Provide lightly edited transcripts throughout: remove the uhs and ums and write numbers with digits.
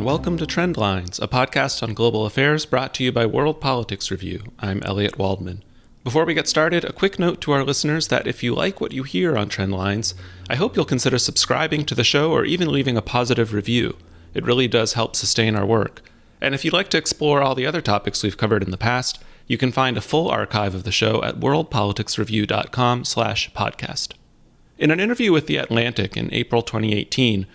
and welcome to Trendlines, a podcast on global affairs brought to you by World Politics Review. I'm Elliot Waldman. Before we get started, a quick note to our listeners that if you like what you hear on Trendlines, I hope you'll consider subscribing to the show or even leaving a positive review. It really does help sustain our work. And if you'd like to explore all the other topics we've covered in the past, you can find a full archive of the show at worldpoliticsreview.com/podcast. In an interview with The Atlantic in April 2018,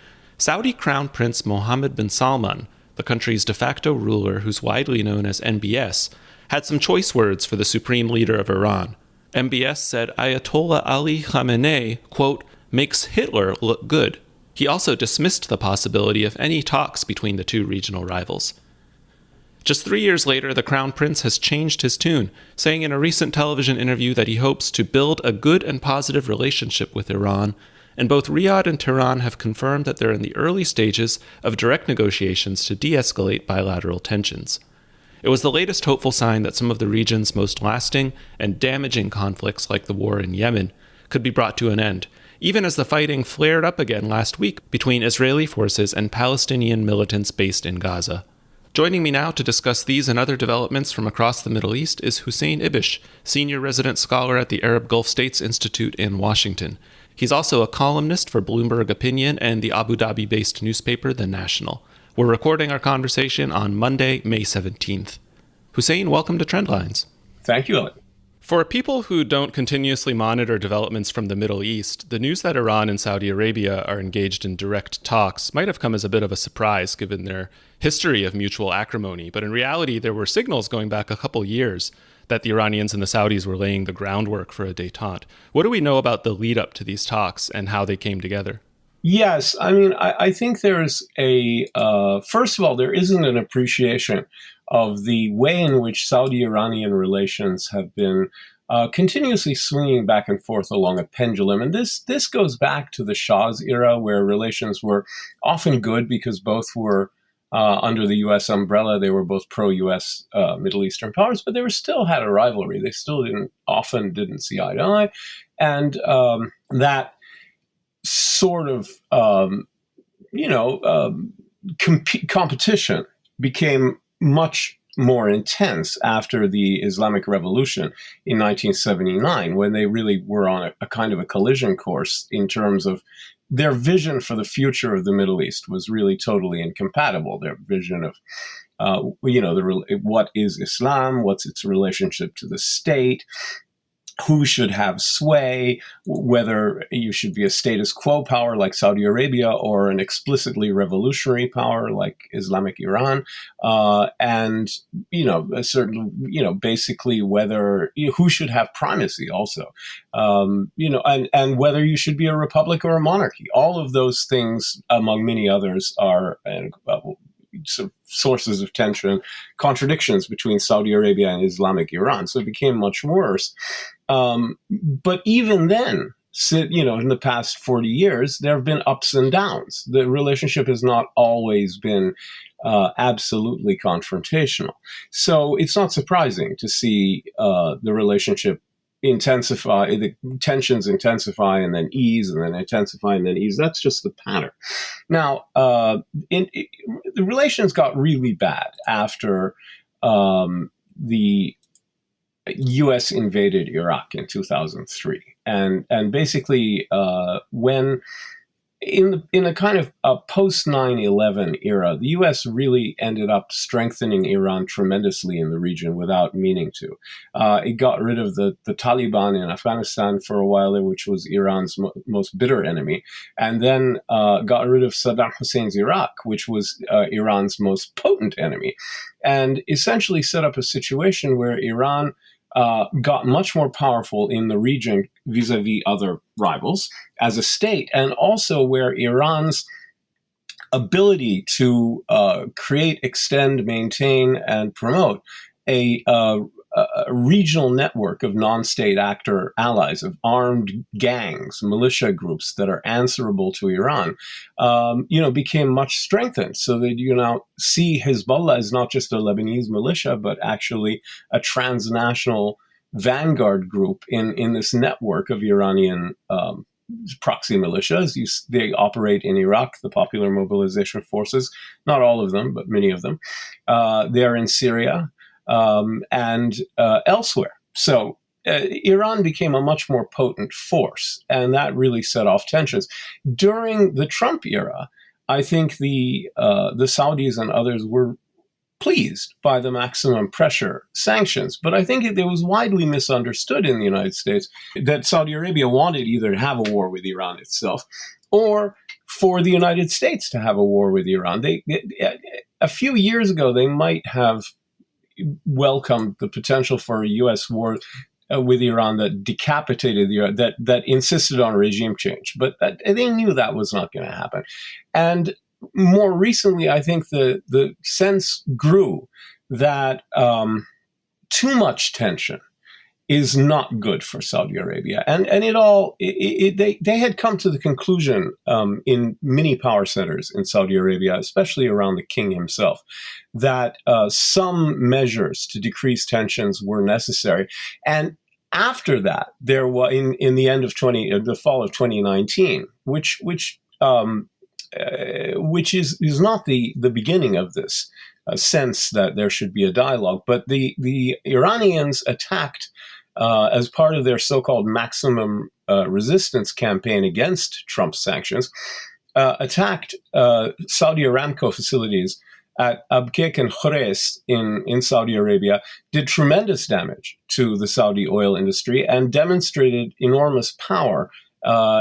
Saudi Crown Prince Mohammed bin Salman, the country's de facto ruler who's widely known as MBS, had some choice words for the supreme leader of Iran. MBS said Ayatollah Ali Khamenei, quote, makes Hitler look good. He also dismissed the possibility of any talks between the two regional rivals. Just 3 years later, the Crown Prince has changed his tune, saying in a recent television interview that he hopes to build a good and positive relationship with Iran, and both Riyadh and Tehran have confirmed that they're in the early stages of direct negotiations to de-escalate bilateral tensions. It was the latest hopeful sign that some of the region's most lasting and damaging conflicts, like the war in Yemen, could be brought to an end, even as the fighting flared up again last week between Israeli forces and Palestinian militants based in Gaza. Joining me now to discuss these and other developments from across the Middle East is Hussein Ibish, senior resident scholar at the Arab Gulf States Institute in Washington. He's also a columnist for Bloomberg Opinion and the Abu Dhabi-based newspaper The National. We're recording our conversation on Monday, May 17th. Hussein, welcome to Trendlines. Thank you, Ellen. For people who don't continuously monitor developments from the Middle East, the news that Iran and Saudi Arabia are engaged in direct talks might have come as a bit of a surprise given their history of mutual acrimony. But in reality, there were signals going back a couple years that the Iranians and the Saudis were laying the groundwork for a détente. What do we know about the lead up to these talks and how they came together? Yes, I think there's first of all, there isn't an appreciation of the way in which Saudi-Iranian relations have been continuously swinging back and forth along a pendulum. And this goes back to the Shah's era, where relations were often good because both were under the U.S. umbrella. They were both pro-U.S. Middle Eastern powers, but they were still had a rivalry. They still often didn't see eye to eye. And that sort of, competition became much more intense after the Islamic Revolution in 1979, when they really were on a kind of a collision course in terms of their vision for the future of the Middle East was really totally incompatible. Their vision of, what is Islam, what's its relationship to the state, who should have sway, whether you should be a status quo power like Saudi Arabia or an explicitly revolutionary power like Islamic Iran, and a certain, basically whether who should have primacy also, and whether you should be a republic or a monarchy. All of those things, among many others, are sort of sources of tension, contradictions between Saudi Arabia and Islamic Iran. So it became much worse. But even then, in the past 40 years, there have been ups and downs. The relationship has not always been absolutely confrontational. So it's not surprising to see the relationship intensify, the tensions intensify and then ease, and then intensify and then ease. That's just the pattern. Now, the relations got really bad after the U.S. invaded Iraq in 2003, and basically when in a kind of a post 9/11 era, the U.S. really ended up strengthening Iran tremendously in the region without meaning to. It got rid of the Taliban in Afghanistan for a while, which was Iran's most bitter enemy, and then got rid of Saddam Hussein's Iraq, which was Iran's most potent enemy, and essentially set up a situation where Iran got much more powerful in the region vis-a-vis other rivals as a state, and also where Iran's ability to create, extend, maintain, and promote a regional network of non-state actor allies, of armed gangs, militia groups that are answerable to Iran, became much strengthened. So that you now see Hezbollah as not just a Lebanese militia, but actually a transnational vanguard group in this network of Iranian proxy militias. They operate in Iraq, the Popular Mobilization Forces, not all of them, but many of them. They're in Syria and elsewhere. So Iran became a much more potent force, and that really set off tensions. During the Trump era, I think the Saudis and others were pleased by the maximum pressure sanctions. But I think it was widely misunderstood in the United States that Saudi Arabia wanted either to have a war with Iran itself or for the United States to have a war with Iran. A few years ago, they might have welcomed the potential for a U.S. war with Iran that decapitated that insisted on regime change. But they knew that was not going to happen. And more recently, I think the sense grew that too much tension is not good for Saudi Arabia. And they had come to the conclusion in many power centers in Saudi Arabia, especially around the king himself, that some measures to decrease tensions were necessary. And after that, there was in the end of the fall of 2019, which is not the beginning of this sense that there should be a dialogue, but the Iranians attacked as part of their so-called maximum resistance campaign against Trump's sanctions, attacked Saudi Aramco facilities at Abqaiq and Khurais in Saudi Arabia, did tremendous damage to the Saudi oil industry, and demonstrated enormous power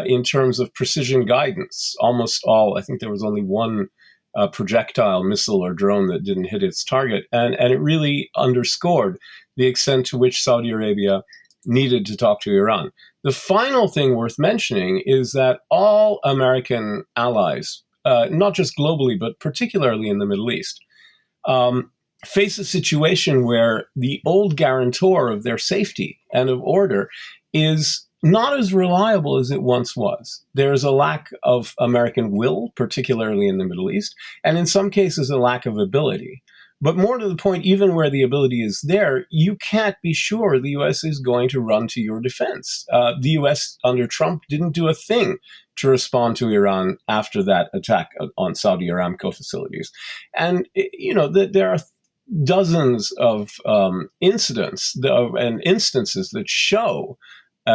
in terms of precision guidance. Almost all, I think there was only one projectile, missile, or drone that didn't hit its target. And it really underscored the extent to which Saudi Arabia needed to talk to Iran. The final thing worth mentioning is that all American allies, not just globally, but particularly in the Middle East, face a situation where the old guarantor of their safety and of order is not as reliable as it once was. There's a lack of American will, particularly in the Middle East, and in some cases, a lack of ability. But more to the point, even where the ability is there, you can't be sure the U.S. is going to run to your defense. The U.S. under Trump didn't do a thing to respond to Iran after that attack on Saudi Aramco facilities. And, there are dozens of incidents and instances that show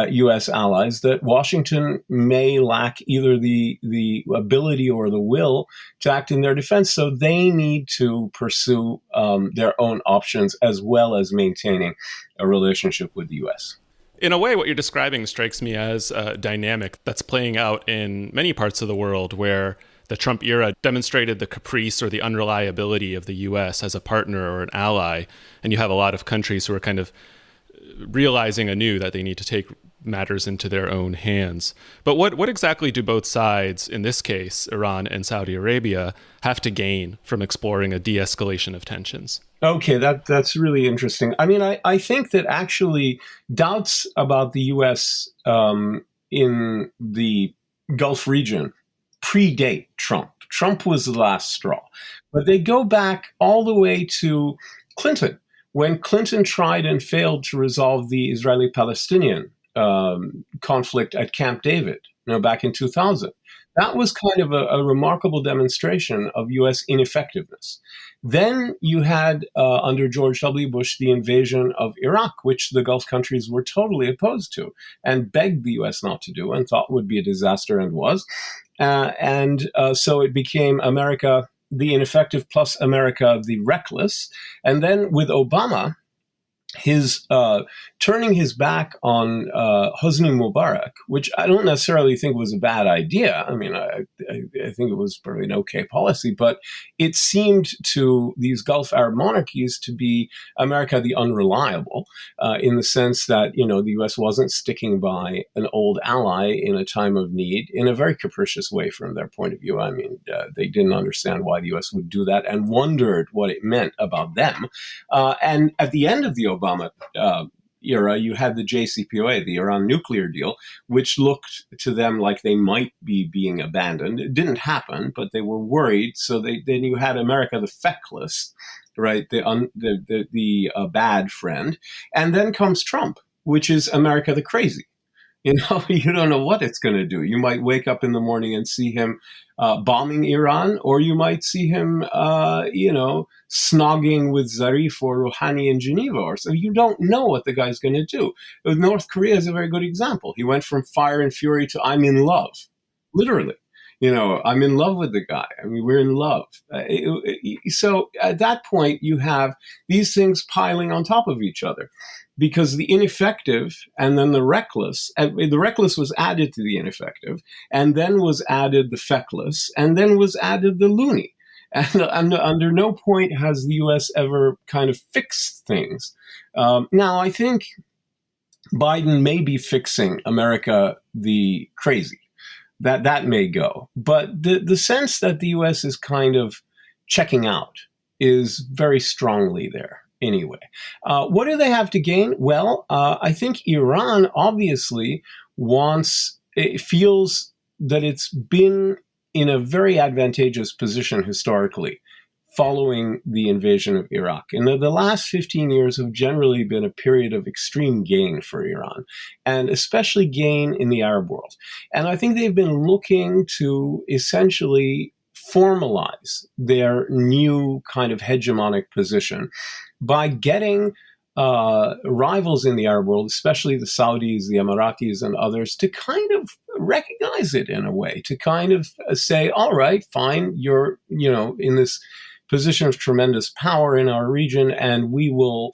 U.S. allies that Washington may lack either the ability or the will to act in their defense. So they need to pursue their own options as well as maintaining a relationship with the U.S. In a way, what you're describing strikes me as a dynamic that's playing out in many parts of the world where the Trump era demonstrated the caprice or the unreliability of the U.S. as a partner or an ally. And you have a lot of countries who are kind of realizing anew that they need to take matters into their own hands. But what exactly do both sides, in this case, Iran and Saudi Arabia, have to gain from exploring a de-escalation of tensions? Okay, that's really interesting. I mean, I think that actually doubts about the U.S. In the Gulf region predate Trump. Trump was the last straw. But they go back all the way to Clinton, when Clinton tried and failed to resolve the Israeli-Palestinian conflict at Camp David, back in 2000. That was kind of a remarkable demonstration of U.S. ineffectiveness. Then you had, under George W. Bush, the invasion of Iraq, which the Gulf countries were totally opposed to and begged the U.S. not to do and thought would be a disaster and was. So it became America the ineffective plus America the reckless. And then with Obama, his turning his back on Hosni Mubarak, which I don't necessarily think was a bad idea. I mean, I think it was probably an okay policy, but it seemed to these Gulf Arab monarchies to be America the unreliable, in the sense that, the U.S. wasn't sticking by an old ally in a time of need in a very capricious way from their point of view. I mean, they didn't understand why the U.S. would do that and wondered what it meant about them. And at the end of the Obama era, you had the JCPOA, the Iran nuclear deal, which looked to them like they might be being abandoned. It didn't happen, but they were worried. So then you had America the feckless, right, the bad friend, and then comes Trump, which is America the crazy. You don't know what it's going to do. You might wake up in the morning and see him bombing Iran, or you might see him, snogging with Zarif or Rouhani in Geneva. Or so you don't know what the guy's going to do. North Korea is a very good example. He went from fire and fury to I'm in love, literally. I'm in love with the guy. I mean, we're in love. So at that point, you have these things piling on top of each other, because the ineffective and then the reckless was added to the ineffective, and then was added the feckless, and then was added the loony. And under no point has the U.S. ever kind of fixed things. Now, I think Biden may be fixing America the crazy. That may go. But the sense that the U.S. is kind of checking out is very strongly there anyway. What do they have to gain? Well, I think Iran obviously feels that it's been in a very advantageous position historically following the invasion of Iraq. And the last 15 years have generally been a period of extreme gain for Iran, and especially gain in the Arab world. And I think they've been looking to essentially formalize their new kind of hegemonic position by getting rivals in the Arab world, especially the Saudis, the Emiratis, and others, to kind of recognize it in a way, to kind of say, all right, fine, you're, in this position of tremendous power in our region, and we will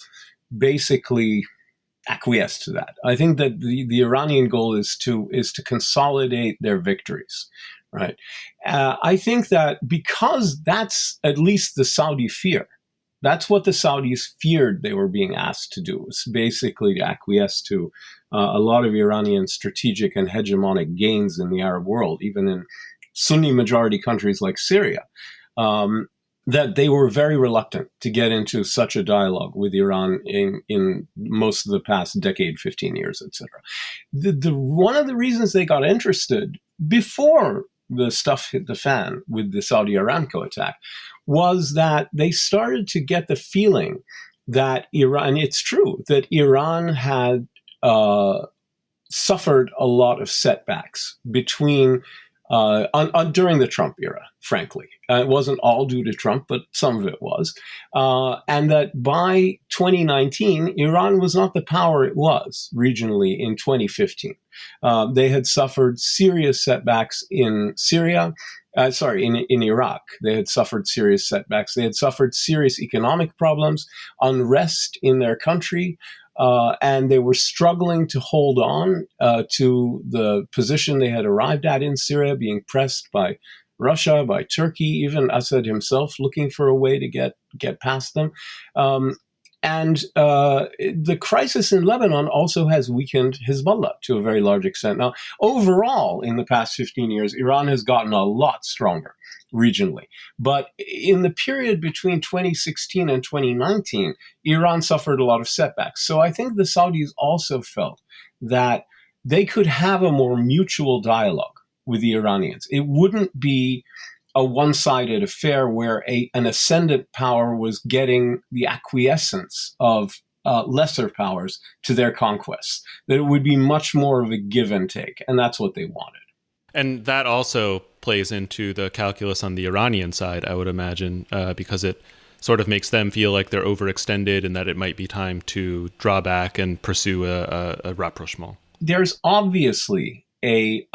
basically acquiesce to that. I think that the Iranian goal is to consolidate their victories, right? I think that because that's at least the Saudi fear. That's what the Saudis feared they were being asked to do, was basically to acquiesce to a lot of Iranian strategic and hegemonic gains in the Arab world, even in Sunni majority countries like Syria. That they were very reluctant to get into such a dialogue with Iran in most of the past decade, 15 years, etc. One of the reasons they got interested before the stuff hit the fan with the Saudi Aramco attack was that they started to get the feeling that Iran, it's true, that Iran had suffered a lot of setbacks during the Trump era, frankly. It wasn't all due to Trump, but some of it was. And that by 2019, Iran was not the power it was regionally in 2015. They had suffered serious setbacks in Syria. In Iraq. They had suffered serious setbacks. They had suffered serious economic problems, unrest in their country, and they were struggling to hold on to the position they had arrived at in Syria, being pressed by Russia, by Turkey, even Assad himself looking for a way to get past them. And the crisis in Lebanon also has weakened Hezbollah to a very large extent. Now, overall, in the past 15 years, Iran has gotten a lot stronger regionally. But in the period between 2016 and 2019, Iran suffered a lot of setbacks. So I think the Saudis also felt that they could have a more mutual dialogue with the Iranians. It wouldn't be a one-sided affair where an ascendant power was getting the acquiescence of lesser powers to their conquests. That it would be much more of a give and take, and that's what they wanted. And that also plays into the calculus on the Iranian side, I would imagine, because it sort of makes them feel like they're overextended and that it might be time to draw back and pursue a rapprochement. There's obviously a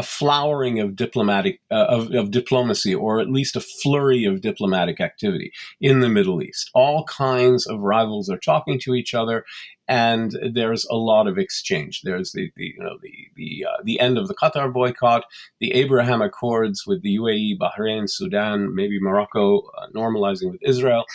flowering of diplomacy, or at least a flurry of diplomatic activity in the Middle East. All kinds of rivals are talking to each other, and there's a lot of exchange. There's the end of the Qatar boycott, the Abraham Accords with the UAE, Bahrain, Sudan, maybe Morocco, normalizing with Israel,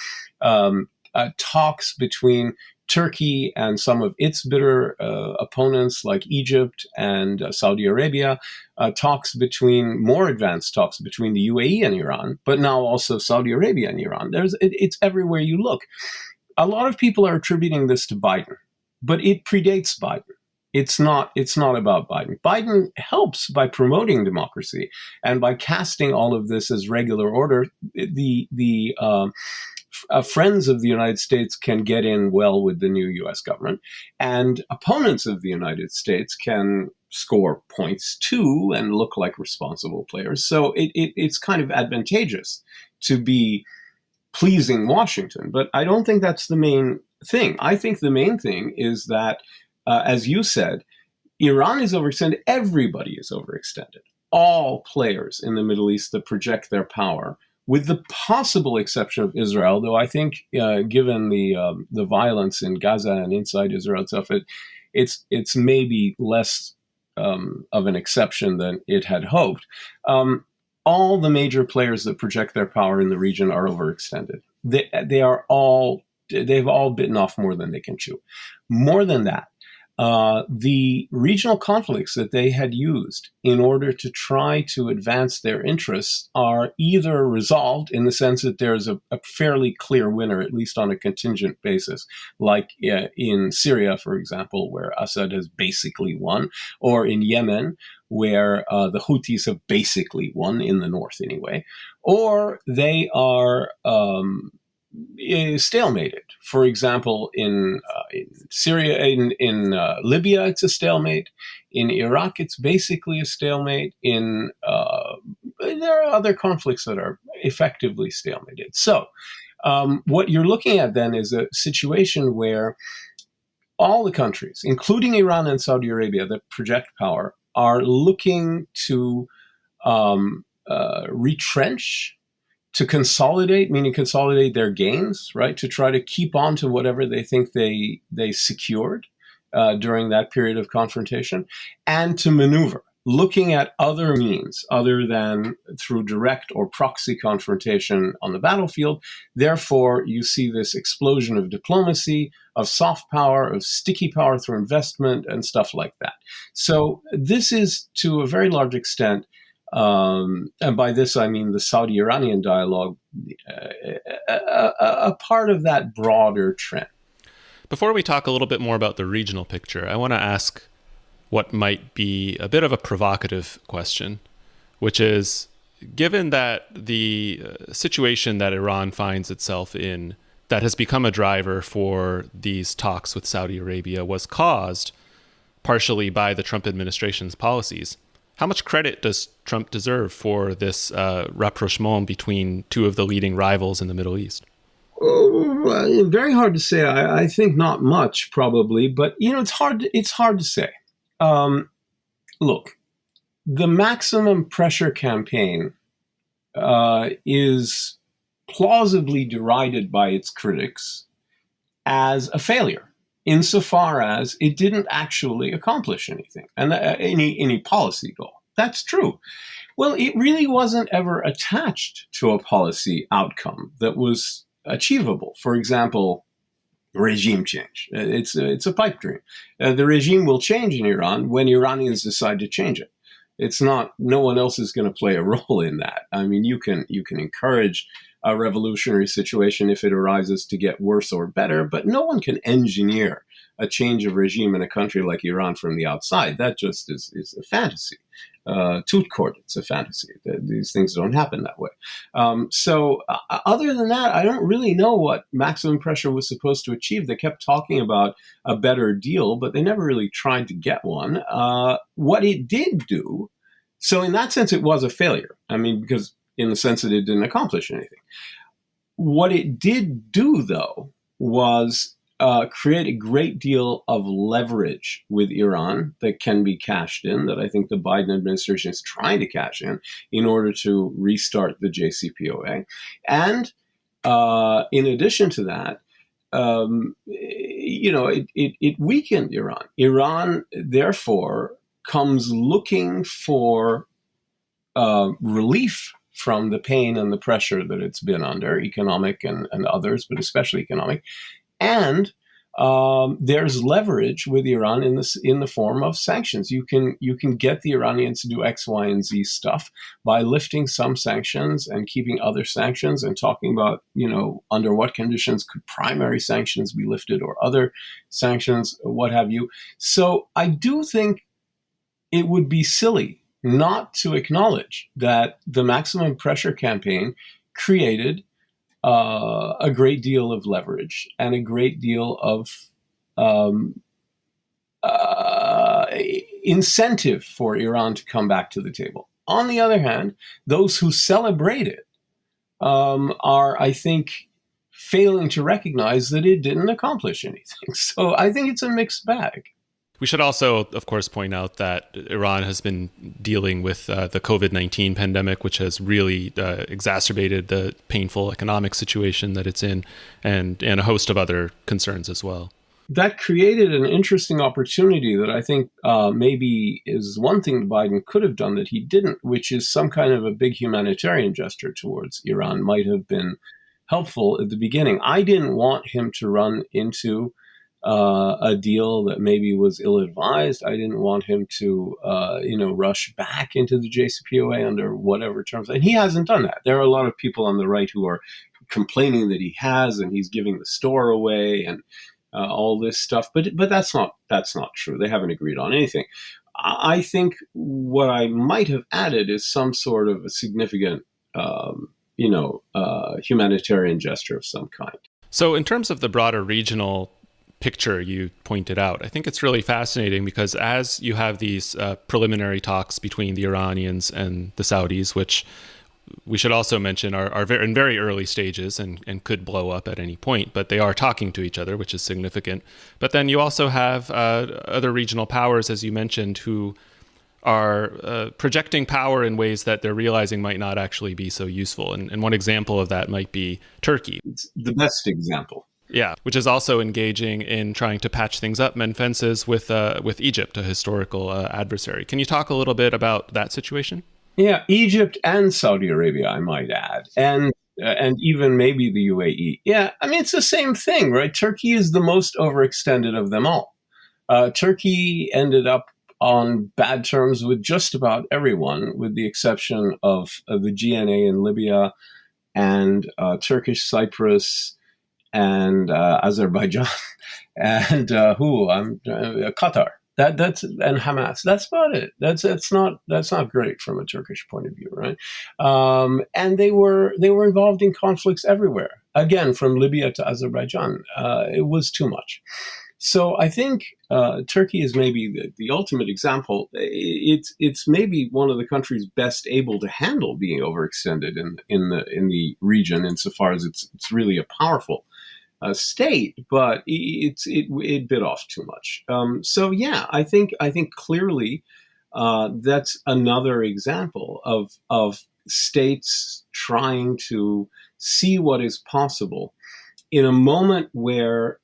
talks between Turkey and some of its bitter opponents like Egypt and Saudi Arabia, more advanced talks between the UAE and Iran, but now also Saudi Arabia and Iran. It's everywhere you look. A lot of people are attributing this to Biden, but it predates Biden. It's not about Biden. Biden helps by promoting democracy and by casting all of this as regular order. The friends of the United States can get in well with the new U.S. government, and opponents of the United States can score points too and look like responsible players. So it's kind of advantageous to be pleasing Washington. But I don't think that's the main thing. I think the main thing is that, as you said, Iran is overextended. Everybody is overextended. All players in the Middle East that project their power, with the possible exception of Israel, though I think, given the violence in Gaza and inside Israel itself, it's maybe less of an exception than it had hoped. All the major players that project their power in the region are overextended. They've all bitten off more than they can chew. More than that, the regional conflicts that they had used in order to try to advance their interests are either resolved in the sense that there's a fairly clear winner, at least on a contingent basis, like in Syria, for example, where Assad has basically won, or in Yemen, where the Houthis have basically won, in the north anyway, or they are stalemated. For example, in Syria, in Libya, it's a stalemate. In Iraq, it's basically a stalemate. There are other conflicts that are effectively stalemated. So what you're looking at then is a situation where all the countries, including Iran and Saudi Arabia, that project power, are looking to retrench, to consolidate, meaning consolidate their gains, right? To try to keep on to whatever they think they secured during that period of confrontation, and to maneuver, looking at other means other than through direct or proxy confrontation on the battlefield. Therefore, you see this explosion of diplomacy, of soft power, of sticky power through investment, and stuff like that. So this is, to a very large extent, and by this I mean the Saudi-Iranian dialogue, a part of that broader trend. Before we talk a little bit more about the regional picture, I want to ask what might be a bit of a provocative question, which is, given that the situation that Iran finds itself in, that has become a driver for these talks with Saudi Arabia, was caused partially by the Trump administration's policies, how much credit does Trump deserve for this rapprochement between two of the leading rivals in the Middle East? Very hard to say. I think not much, probably, but it's hard to say. Look, the maximum pressure campaign is plausibly derided by its critics as a failure, insofar as it didn't actually accomplish anything, and any policy goal. That's true. Well, it really wasn't ever attached to a policy outcome that was achievable. For example, regime change. It's a pipe dream. The regime will change in Iran when Iranians decide to change it. It's not. No one else is going to play a role in that. I mean, you can encourage a revolutionary situation if it arises to get worse or better, but no one can engineer a change of regime in a country like Iran from the outside. That just is a fantasy. Toot court, it's a fantasy. These things don't happen that way. So other than that, I don't really know what maximum pressure was supposed to achieve. They kept talking about a better deal, but they never really tried to get one. What it did do, so in that sense, it was a failure. I mean, because in the sense that it didn't accomplish anything. What it did do, though, was create a great deal of leverage with Iran that can be cashed in, that I think the Biden administration is trying to cash in order to restart the JCPOA. And in addition to that, it weakened Iran. Iran, therefore, comes looking for relief from the pain and the pressure that it's been under, economic and others, but especially economic. And there's leverage with Iran in the form of sanctions. You can get the Iranians to do X, Y, and Z stuff by lifting some sanctions and keeping other sanctions, and talking about under what conditions could primary sanctions be lifted or other sanctions, what have you. So I do think it would be silly not to acknowledge that the maximum pressure campaign created a great deal of leverage and a great deal of um, incentive for Iran to come back to the table. On the other hand, those who celebrate it are, I think, failing to recognize that it didn't accomplish anything. So I think it's a mixed bag. We should also, of course, point out that Iran has been dealing with the COVID-19 pandemic, which has really exacerbated the painful economic situation that it's in, and a host of other concerns as well. That created an interesting opportunity that I think maybe is one thing Biden could have done that he didn't, which is some kind of a big humanitarian gesture towards Iran might have been helpful at the beginning. I didn't want him to run into a deal that maybe was ill-advised. I didn't want him to, rush back into the JCPOA under whatever terms. And he hasn't done that. There are a lot of people on the right who are complaining that he has, and he's giving the store away and all this stuff. But that's not true. They haven't agreed on anything. I think what I might have added is some sort of a significant, humanitarian gesture of some kind. So in terms of the broader regional picture you pointed out, I think it's really fascinating because as you have these preliminary talks between the Iranians and the Saudis, which we should also mention are in very early stages and could blow up at any point, but they are talking to each other, which is significant. But then you also have other regional powers, as you mentioned, who are projecting power in ways that they're realizing might not actually be so useful. And one example of that might be Turkey. It's the best example. Yeah, which is also engaging in trying to patch things up, mend fences with Egypt, a historical adversary. Can you talk a little bit about that situation? Yeah, Egypt and Saudi Arabia, I might add, and even maybe the UAE. Yeah, I mean, it's the same thing, right? Turkey is the most overextended of them all. Turkey ended up on bad terms with just about everyone, with the exception of the GNA in Libya and Turkish Cyprus and Azerbaijan and Qatar. That's and Hamas. That's about it. That's not great from a Turkish point of view, right? And they were involved in conflicts everywhere. Again, from Libya to Azerbaijan, it was too much. So I think Turkey is maybe the ultimate example. It's maybe one of the countries best able to handle being overextended in the region, insofar as it's really a powerful state, but it bit off too much. So yeah, I think clearly that's another example of states trying to see what is possible in a moment where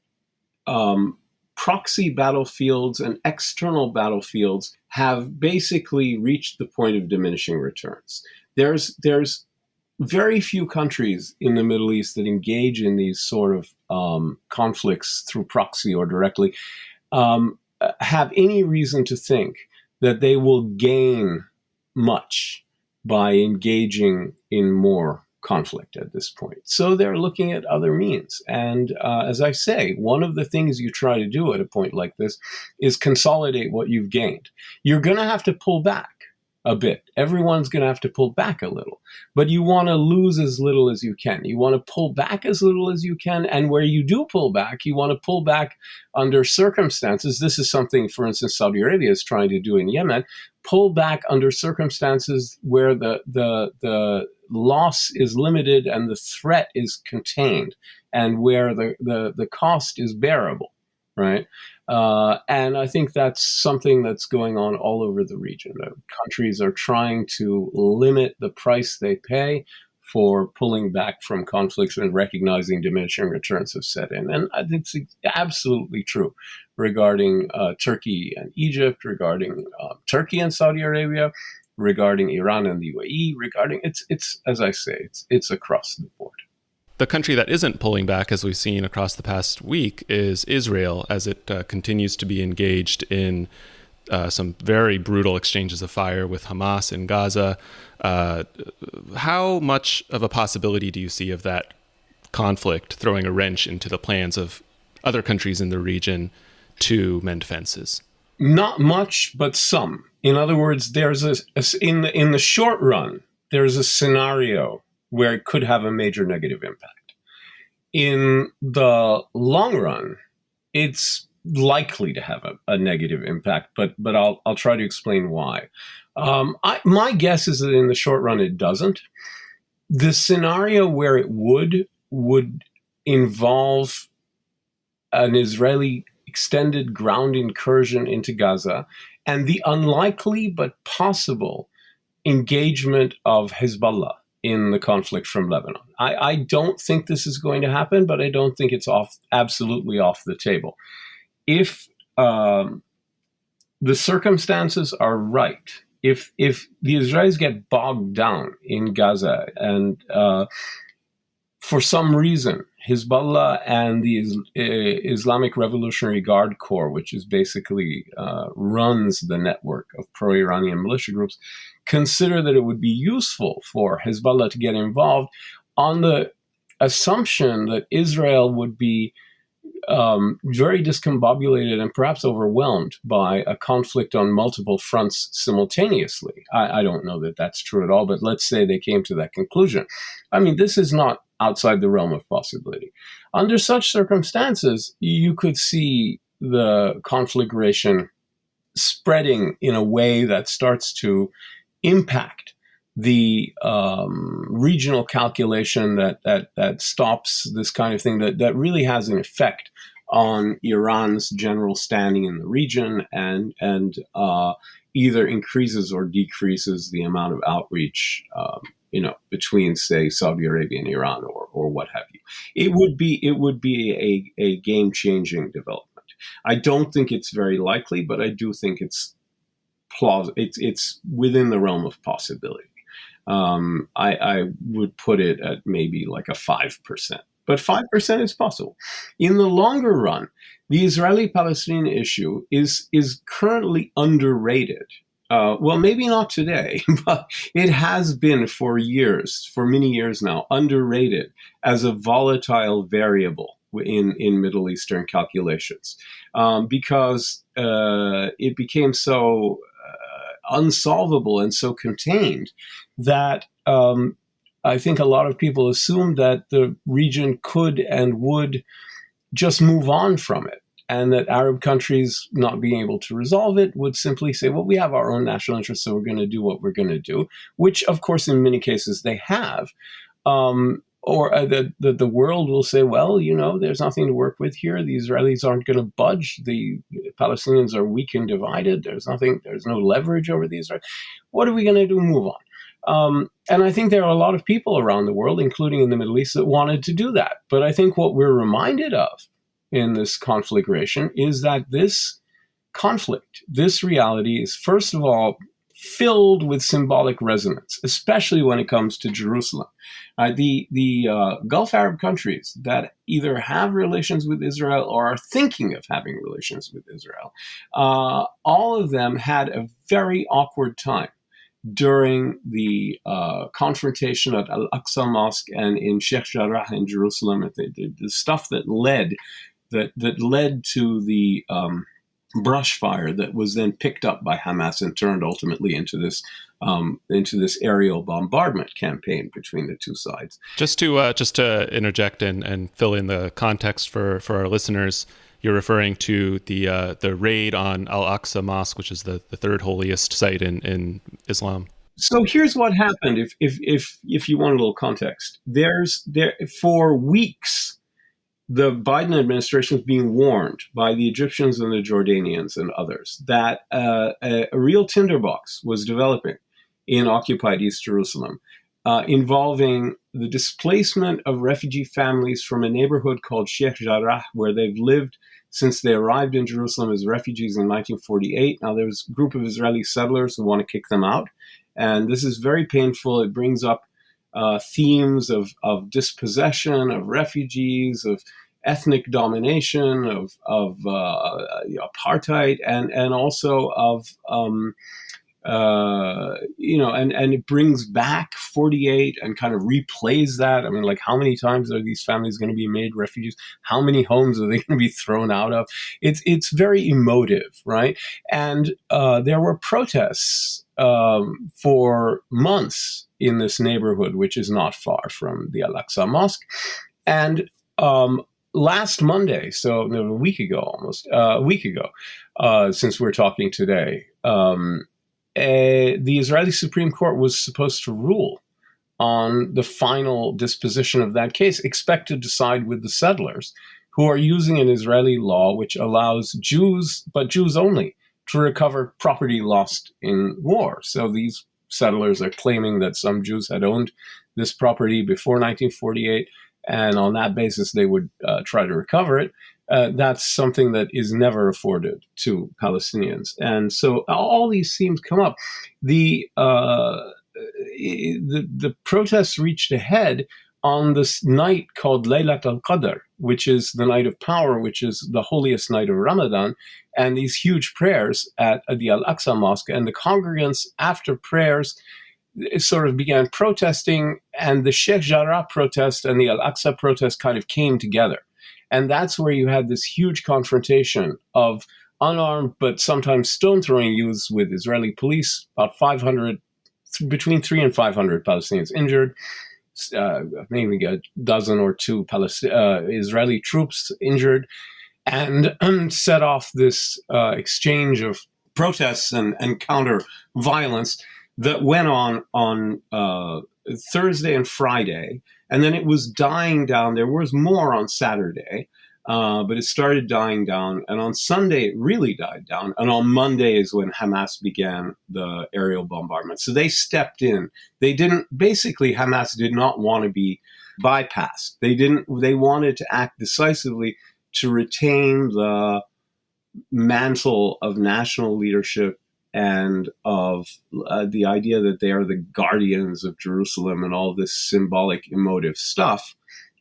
proxy battlefields and external battlefields have basically reached the point of diminishing returns. There's very few countries in the Middle East that engage in these sort of conflicts through proxy or directly have any reason to think that they will gain much by engaging in more conflict at this point. So they're looking at other means. And as I say, one of the things you try to do at a point like this is consolidate what you've gained. You're going to have to pull back a bit. Everyone's going to have to pull back a little, but you want to lose as little as you can. You want to pull back as little as you can. And where you do pull back, you want to pull back under circumstances. This is something, for instance, Saudi Arabia is trying to do in Yemen, pull back under circumstances where the loss is limited and the threat is contained and where the cost is bearable, right? And I think that's something that's going on all over the region. Countries are trying to limit the price they pay for pulling back from conflicts and recognizing diminishing returns have set in. And it's absolutely true regarding Turkey and Egypt, regarding Turkey and Saudi Arabia, regarding Iran and the UAE, regarding it's as I say, it's across the board. The country that isn't pulling back, as we've seen across the past week, is Israel, as it continues to be engaged in some very brutal exchanges of fire with Hamas in Gaza. How much of a possibility do you see of that conflict throwing a wrench into the plans of other countries in the region to mend fences? Not much, but some. In other words, there's in the short run, there's a scenario where it could have a major negative impact. in the long run, it's likely to have a negative impact, but I'll try to explain why. My guess is that in the short run, it doesn't. The scenario where it would involve an Israeli extended ground incursion into Gaza and the unlikely but possible engagement of Hezbollah in the conflict from Lebanon. I don't think this is going to happen, but I don't think it's absolutely off the table. If the circumstances are right, if the Israelis get bogged down in Gaza and for some reason Hezbollah and the Islamic Revolutionary Guard Corps, which is basically runs the network of pro-Iranian militia groups, consider that it would be useful for Hezbollah to get involved on the assumption that Israel would be very discombobulated and perhaps overwhelmed by a conflict on multiple fronts simultaneously. I don't know that that's true at all, but let's say they came to that conclusion. I mean, this is not outside the realm of possibility. Under such circumstances, you could see the conflagration spreading in a way that starts to impact the regional calculation that stops this kind of thing, that really has an effect on Iran's general standing in the region and either increases or decreases the amount of outreach between, say, Saudi Arabia and Iran or what have you. It would be a game-changing development. I don't think it's very likely, but I do think it's it's within the realm of possibility. I would put it at maybe like a 5%, but 5% is possible. In the longer run, the Israeli-Palestinian issue is currently underrated. Well, maybe not today, but it has been for many years now, underrated as a volatile variable in Middle Eastern calculations, because it became so unsolvable and so contained that I think a lot of people assumed that the region could and would just move on from it, and that Arab countries not being able to resolve it would simply say, well, we have our own national interests, so we're going to do what we're going to do, which, of course, in many cases they have. Or that the world will say, well, there's nothing to work with here. The Israelis aren't going to budge. The Palestinians are weak and divided. There's no leverage over the Israelis. What are we going to do? Move on. And I think there are a lot of people around the world, including in the Middle East, that wanted to do that. But I think what we're reminded of in this conflagration is that this conflict, this reality is, first of all, filled with symbolic resonance, especially when it comes to Jerusalem. The Gulf Arab countries that either have relations with Israel or are thinking of having relations with Israel, all of them had a very awkward time during the confrontation at Al-Aqsa Mosque and in Sheikh Jarrah in Jerusalem, the stuff that led to the brush fire that was then picked up by Hamas and turned ultimately into this aerial bombardment campaign between the two sides. Just to interject and fill in the context for our listeners, you're referring to the raid on Al-Aqsa Mosque, which is the third holiest site in Islam. So here's what happened. If you want a little context, for weeks, the Biden administration was being warned by the Egyptians and the Jordanians and others that a real tinderbox was developing in occupied East Jerusalem, involving the displacement of refugee families from a neighborhood called Sheikh Jarrah, where they've lived since they arrived in Jerusalem as refugees in 1948. Now, there's a group of Israeli settlers who want to kick them out, and this is very painful. It brings up themes of dispossession, of refugees, of ethnic domination, of apartheid, and also of and it brings back 48 and kind of replays that. I mean, like, how many times are these families going to be made refugees? How many homes are they going to be thrown out of? It's very emotive, right? And there were protests for months in this neighborhood, which is not far from the Al-Aqsa Mosque. And last Monday, so a week ago, almost a week ago, since we're talking today, the Israeli Supreme Court was supposed to rule on the final disposition of that case, expected to side with the settlers, who are using an Israeli law which allows Jews, but Jews only, to recover property lost in war. So these settlers are claiming that some Jews had owned this property before 1948, and on that basis they would try to recover it. That's something that is never afforded to Palestinians. And so all these themes come up. The protests reached a head on this night called Laylat al-Qadr, which is the night of power, which is the holiest night of Ramadan, and these huge prayers at the Al-Aqsa Mosque. And the congregants, after prayers, sort of began protesting, and the Sheikh Jarrah protest and the Al-Aqsa protest kind of came together. And that's where you had this huge confrontation of unarmed but sometimes stone-throwing youths with Israeli police, about 500, between 300 and 500 Palestinians injured, maybe a dozen or two Israeli troops injured, and set off this exchange of protests and counter violence that went on Thursday and Friday, and then it was dying down. There was more on Saturday, but it started dying down, and on Sunday it really died down, and on Monday is when Hamas began the aerial bombardment. So they stepped in. Hamas did not want to be bypassed. They wanted to act decisively to retain the mantle of national leadership and of the idea that they are the guardians of Jerusalem and all this symbolic, emotive stuff.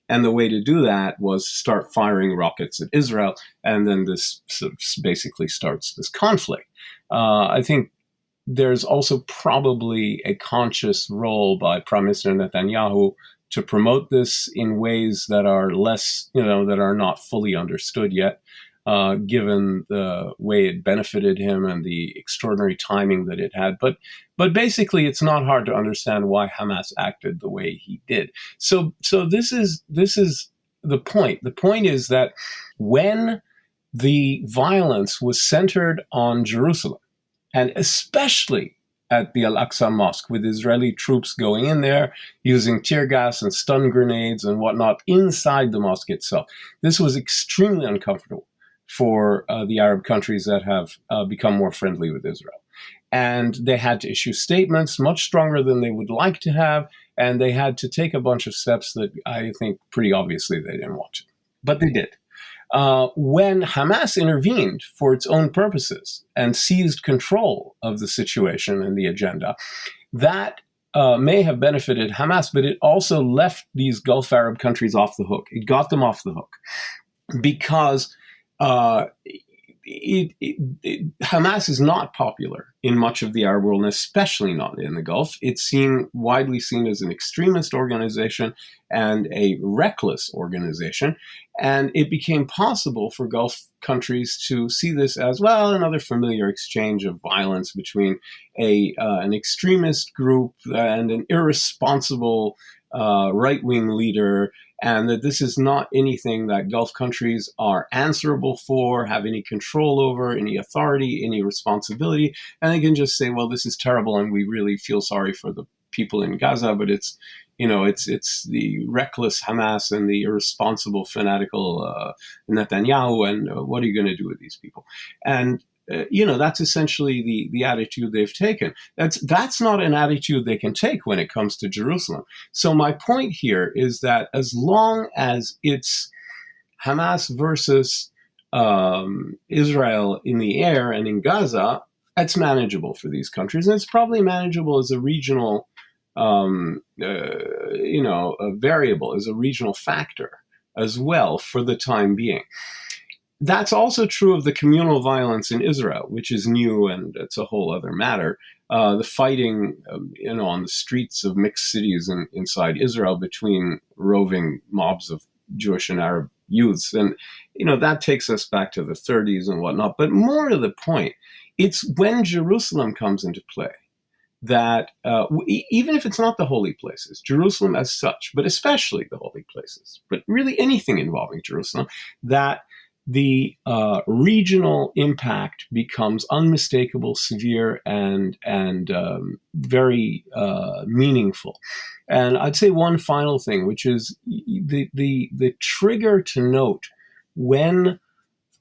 And the way to do that was start firing rockets at Israel, and then this basically starts this conflict. I think there's also probably a conscious role by Prime Minister Netanyahu to promote this in ways that are less, that are not fully understood yet, given the way it benefited him and the extraordinary timing that it had. But basically, it's not hard to understand why Hamas acted the way he did. So this is the point. The point is that when the violence was centered on Jerusalem, and especially at the Al-Aqsa Mosque, with Israeli troops going in there, using tear gas and stun grenades and whatnot inside the mosque itself. This was extremely uncomfortable for the Arab countries that have become more friendly with Israel. And they had to issue statements much stronger than they would like to have, and they had to take a bunch of steps that I think pretty obviously they didn't want to. But they did. When Hamas intervened for its own purposes and seized control of the situation and the agenda, that may have benefited Hamas, but it also left these Gulf Arab countries off the hook. It got them off the hook because Hamas is not popular in much of the Arab world, and especially not in the Gulf. It's widely seen as an extremist organization and a reckless organization. And it became possible for Gulf countries to see this as, well, another familiar exchange of violence between an extremist group and an irresponsible right-wing leader, and that this is not anything that Gulf countries are answerable for, have any control over, any authority, any responsibility. And they can just say, well, this is terrible, and we really feel sorry for the people in Gaza, but it's the reckless Hamas and the irresponsible, fanatical Netanyahu, and what are you going to do with these people? And that's essentially the attitude they've taken. That's not an attitude they can take when it comes to Jerusalem. So my point here is that as long as it's Hamas versus Israel in the air and in Gaza, it's manageable for these countries, and it's probably manageable as a regional, a variable, as a regional factor as well for the time being. That's also true of the communal violence in Israel, which is new, and it's a whole other matter. The fighting, on the streets of mixed cities inside Israel between roving mobs of Jewish and Arab youths. And, that takes us back to the 30s and whatnot. But more to the point, it's when Jerusalem comes into play that even if it's not the holy places, Jerusalem as such, but especially the holy places, but really anything involving Jerusalem, that the regional impact becomes unmistakable, severe, and very meaningful. And I'd say one final thing, which is the trigger to note when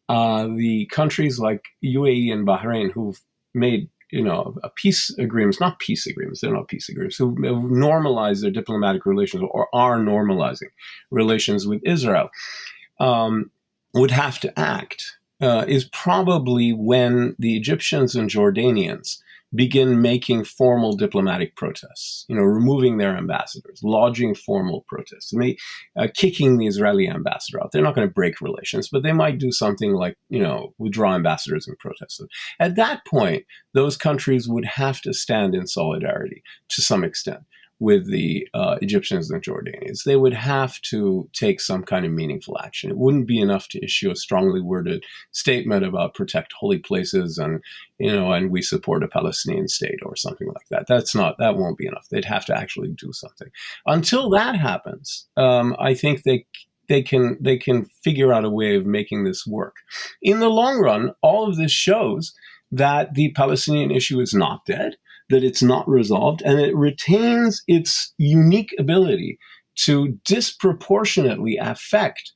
the countries like UAE and Bahrain, who've made a peace agreements, not peace agreements, they're not peace agreements, who normalized their diplomatic relations or are normalizing relations with Israel, would have to act is probably when the Egyptians and Jordanians begin making formal diplomatic protests, removing their ambassadors, lodging formal protests, kicking the Israeli ambassador out. They're not going to break relations, but they might do something like, withdraw ambassadors and protest. At that point, those countries would have to stand in solidarity to some extent with the Egyptians and Jordanians. They would have to take some kind of meaningful action. It wouldn't be enough to issue a strongly worded statement about protect holy places and we support a Palestinian state or something like that. That won't be enough. They'd have to actually do something. Until that happens, I think they can figure out a way of making this work. In the long run, all of this shows that the Palestinian issue is not dead, that it's not resolved, and it retains its unique ability to disproportionately affect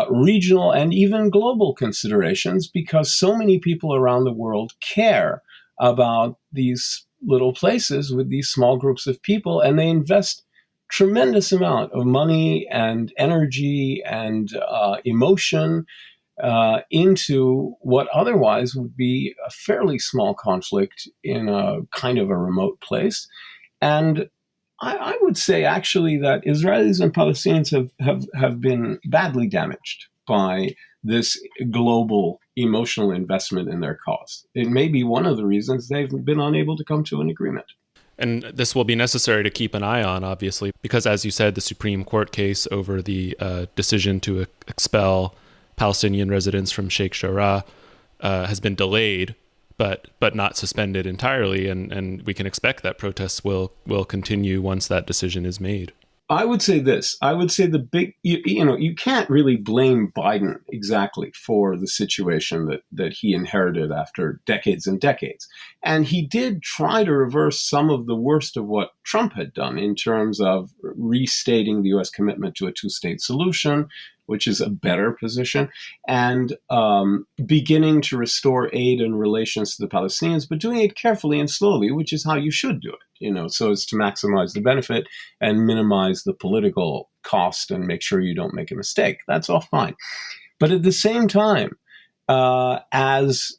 regional and even global considerations, because so many people around the world care about these little places with these small groups of people, and they invest tremendous amount of money and energy and emotion into what otherwise would be a fairly small conflict in a kind of a remote place. And I would say actually that Israelis and Palestinians have been badly damaged by this global emotional investment in their cause. It may be one of the reasons they've been unable to come to an agreement. And this will be necessary to keep an eye on, obviously, because as you said, the Supreme Court case over the decision to expel Palestinian residents from Sheikh Jarrah has been delayed, but not suspended entirely, and we can expect that protests will continue once that decision is made. I would say this. I would say the big, you can't really blame Biden exactly for the situation that he inherited after decades and decades. And he did try to reverse some of the worst of what Trump had done in terms of restating the U.S. commitment to a two-state solution, which is a better position, and beginning to restore aid and relations to the Palestinians, but doing it carefully and slowly, which is how you should do it, so as to maximize the benefit and minimize the political cost and make sure you don't make a mistake. That's all fine. But at the same time, as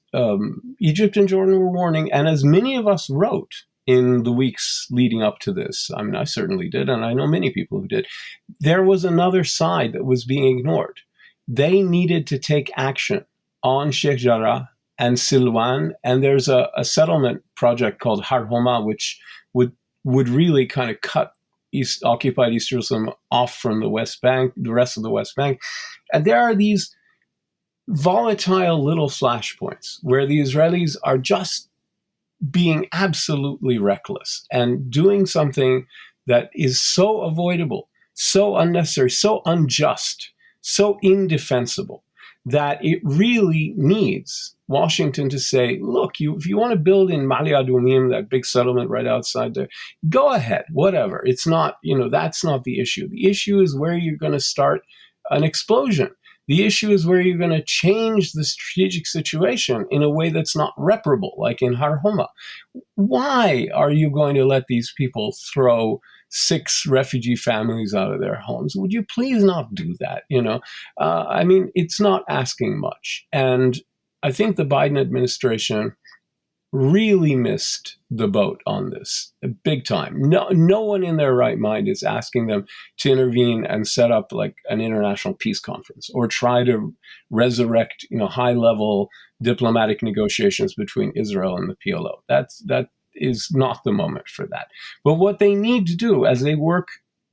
Egypt and Jordan were warning, and as many of us wrote in the weeks leading up to this, I mean, I certainly did, and I know many people who did, there was another side that was being ignored. They needed to take action on Sheikh Jarrah and Silwan, and there's a settlement project called Har Homa, which would really kind of cut occupied East Jerusalem off from the West Bank, the rest of the West Bank. And there are these volatile little flashpoints where the Israelis are just being absolutely reckless and doing something that is so avoidable, so unnecessary, so unjust, so indefensible, that it really needs Washington to say, look, if you want to build in Mali Adumim, that big settlement right outside there, go ahead, whatever. It's not, that's not the issue. The issue is where you're going to start an explosion. The issue is where you're going to change the strategic situation in a way that's not reparable, like in Har Homa. Why are you going to let these people throw 6 refugee families out of their homes? Would you please not do that? I mean, it's not asking much. And I think the Biden administration really missed the boat on this big time. No one in their right mind is asking them to intervene and set up like an international peace conference or try to resurrect, high-level diplomatic negotiations between Israel and the PLO. That is not the moment for that. But what they need to do as they work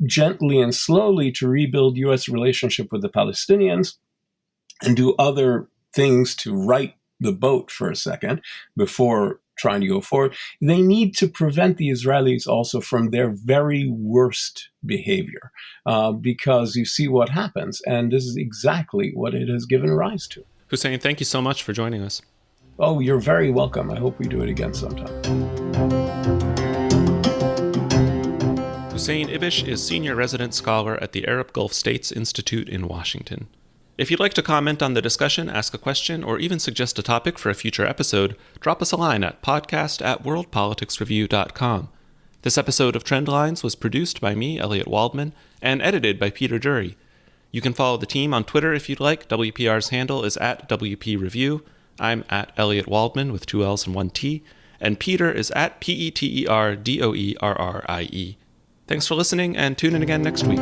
gently and slowly to rebuild U.S. relationship with the Palestinians and do other things to right the boat for a second before trying to go forward. They need to prevent the Israelis also from their very worst behavior, because you see what happens, and this is exactly what it has given rise to. Hussein, thank you so much for joining us. Oh, you're very welcome. I hope we do it again sometime. Hussein Ibish is Senior Resident Scholar at the Arab Gulf States Institute in Washington. If you'd like to comment on the discussion, ask a question, or even suggest a topic for a future episode, drop us a line at podcast@worldpoliticsreview.com. This episode of Trendlines was produced by me, Elliot Waldman, and edited by Peter Jury. You can follow the team on Twitter if you'd like. WPR's handle is @WPReview. I'm @Elliot Waldman with 2 L's and 1 T, and Peter is @PeterDoerrie. Thanks for listening, and tune in again next week.